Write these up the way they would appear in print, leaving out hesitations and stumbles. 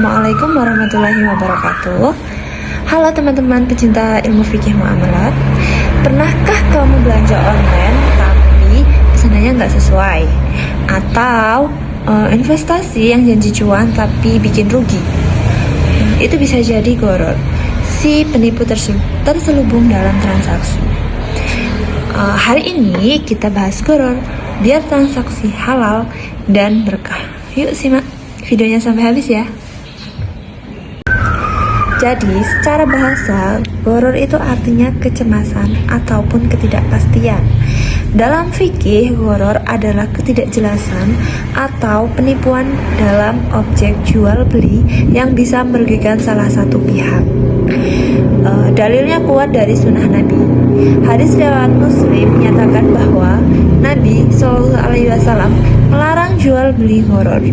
Assalamualaikum warahmatullahi wabarakatuh. Halo teman-teman pecinta ilmu fikih muamalat. Pernahkah kamu belanja online tapi pesanannya nggak sesuai? Atau investasi yang janji cuan tapi bikin rugi? Itu bisa jadi gharar. Si penipu terselubung dalam transaksi. Hari ini kita bahas gharar biar transaksi halal dan berkah. Yuk simak videonya sampai habis ya. Jadi, secara bahasa, gharar itu artinya kecemasan ataupun ketidakpastian. Dalam fikih, gharar adalah ketidakjelasan atau penipuan dalam objek jual beli yang bisa merugikan salah satu pihak. Dalilnya kuat dari sunnah Nabi. Hadis riwayat Muslim menyatakan bahwa Nabi Shallallahu Alaihi Wasallam melarang jual beli gharar.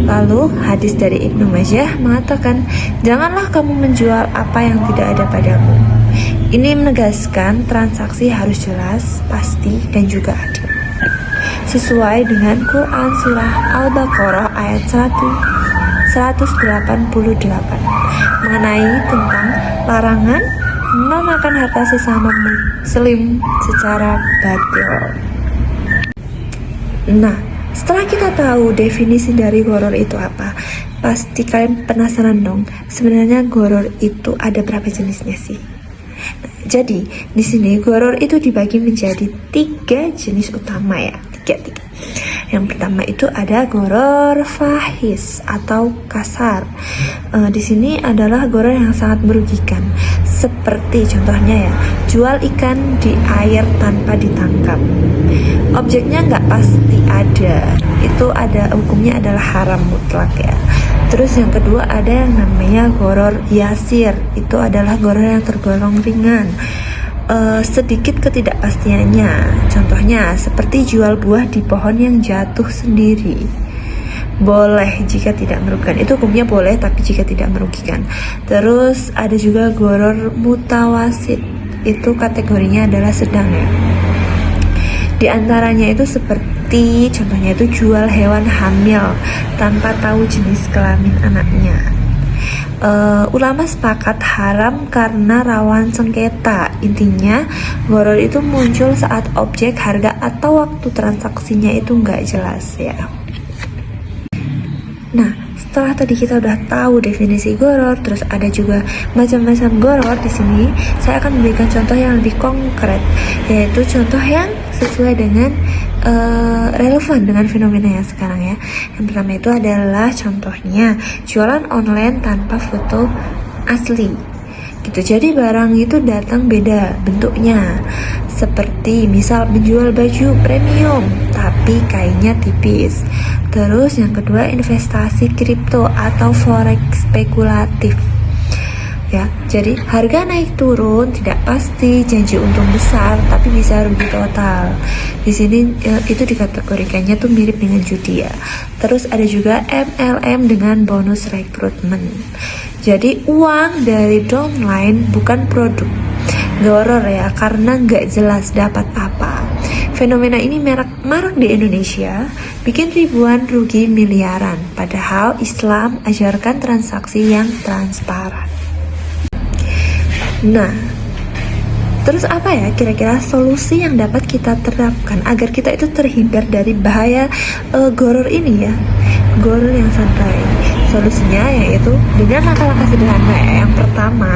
Lalu hadis dari Ibnu Majah mengatakan, janganlah kamu menjual apa yang tidak ada padamu. Ini menegaskan transaksi harus jelas, pasti, dan juga adil. Sesuai dengan Quran Surah Al-Baqarah ayat 188 mengenai tentang larangan memakan harta sesama muslim secara batil. Nah, setelah kita tahu definisi dari gharar itu apa, pasti kalian penasaran dong, sebenarnya gharar itu ada berapa jenisnya sih? Nah, jadi di sini gharar itu dibagi menjadi 3 jenis utama ya, tiga. Yang pertama itu ada gharar fahis atau kasar. Di sini adalah gharar yang sangat merugikan. Seperti contohnya ya, jual ikan di air tanpa ditangkap. Objeknya nggak pasti ada. Itu ada hukumnya adalah haram mutlak ya. Terus yang kedua ada yang namanya gharar yasir. Itu adalah gharar yang tergolong ringan. Sedikit ketidakpastiannya. Contohnya seperti jual buah di pohon yang jatuh sendiri. Boleh jika tidak merugikan. Itu hukumnya boleh tapi jika tidak merugikan. Terus ada juga gharar mutawasit. Itu kategorinya adalah sedang ya. Di antaranya itu seperti contohnya itu jual hewan hamil tanpa tahu jenis kelamin anaknya. Ulama sepakat haram karena rawan sengketa. Intinya gharar itu muncul saat objek, harga, atau waktu transaksinya itu nggak jelas ya. Nah, setelah tadi kita udah tahu definisi gharar, terus ada juga macam-macam gharar. Di sini saya akan memberikan contoh yang lebih konkret, yaitu contoh yang sesuai dengan relevan dengan fenomena yang sekarang ya. Yang pertama itu adalah contohnya jualan online tanpa foto asli gitu. Jadi barang itu datang beda bentuknya. Seperti misal menjual baju premium tapi kainnya tipis. Terus yang kedua investasi kripto atau forex spekulatif. Ya, jadi harga naik turun tidak pasti, janji untung besar tapi bisa rugi total. Di sini itu dikategorikannya tuh mirip dengan judi ya. Terus ada juga MLM dengan bonus rekrutmen. Jadi uang dari downline bukan produk. Gharar ya, karena nggak jelas dapat apa. Fenomena ini marak di Indonesia, bikin ribuan rugi miliaran. Padahal Islam ajarkan transaksi yang transparan. Nah, terus apa ya kira-kira solusi yang dapat kita terapkan agar kita itu terhindar dari bahaya gharar ini ya? Gharar yang santai. Solusinya yaitu dengan langkah-langkah sederhana ya. Yang pertama,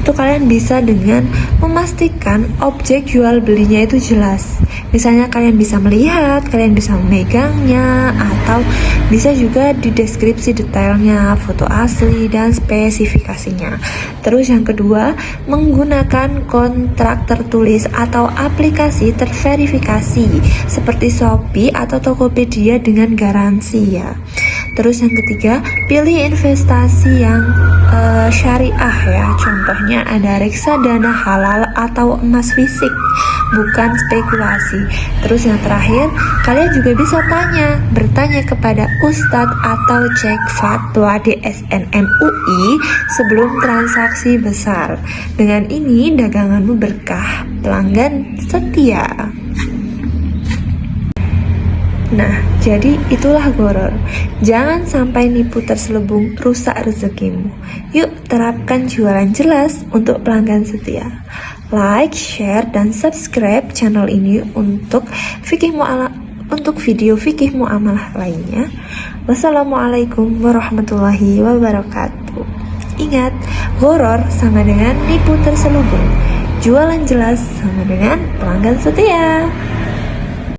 itu kalian bisa dengan memastikan objek jual belinya itu jelas. Misalnya kalian bisa melihat, kalian bisa memegangnya, atau bisa juga di deskripsi detailnya, foto asli dan spesifikasinya. Terus yang kedua, menggunakan kontrak tertulis atau aplikasi terverifikasi seperti Shopee atau Tokopedia dengan garansi ya. Terus yang ketiga, pilih investasi yang syariah ya. Contohnya ada reksadana halal atau emas fisik, bukan spekulasi. Terus yang terakhir, kalian juga bisa bertanya kepada ustadz atau cek fatwa DSN MUI sebelum transaksi besar. Dengan ini daganganmu berkah, pelanggan setia. Nah, jadi itulah goror. Jangan sampai nipu terselubung rusak rezekimu. Yuk terapkan jualan jelas untuk pelanggan setia. Like, share, dan subscribe channel ini untuk video fikih muamalah lainnya. Wassalamualaikum warahmatullahi wabarakatuh. Ingat, goror sama dengan nipu terselubung. Jualan jelas sama dengan pelanggan setia.